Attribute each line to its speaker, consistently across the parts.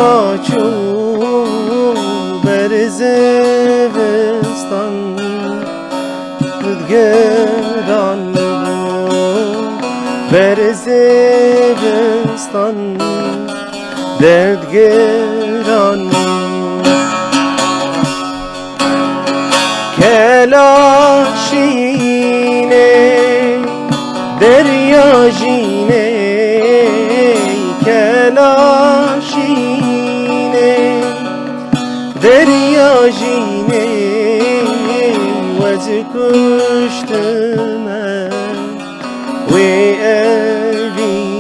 Speaker 1: maçu berzivstan Dgeran berzivstan Dgeran Kelaşine derya jine Kelaşine derya jine Vezi kuştume ve evine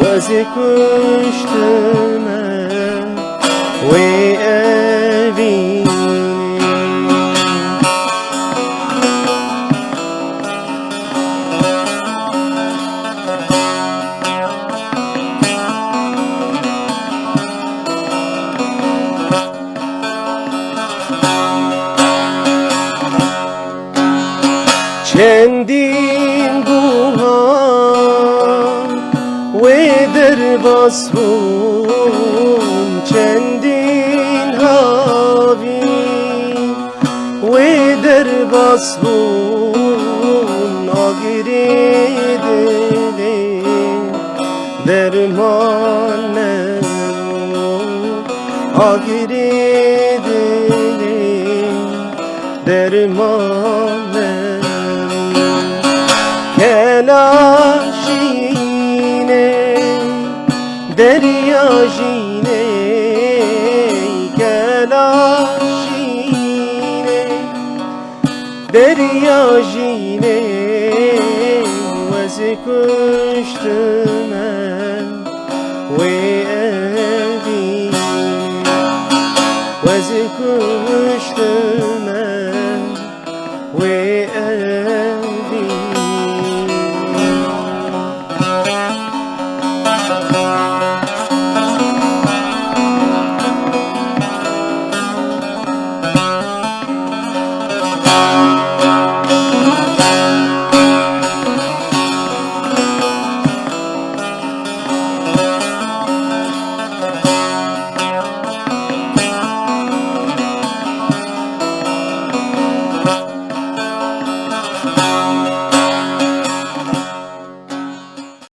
Speaker 1: Vezi kuştume ve evine Çendin guhan ve derbashun Çendin havi ve derbashun Agiri dili dermane Agiri dili dermane Kelaşine derya jine Kelaşine derya jine Vezi kuştume ve evine Vezi kuştume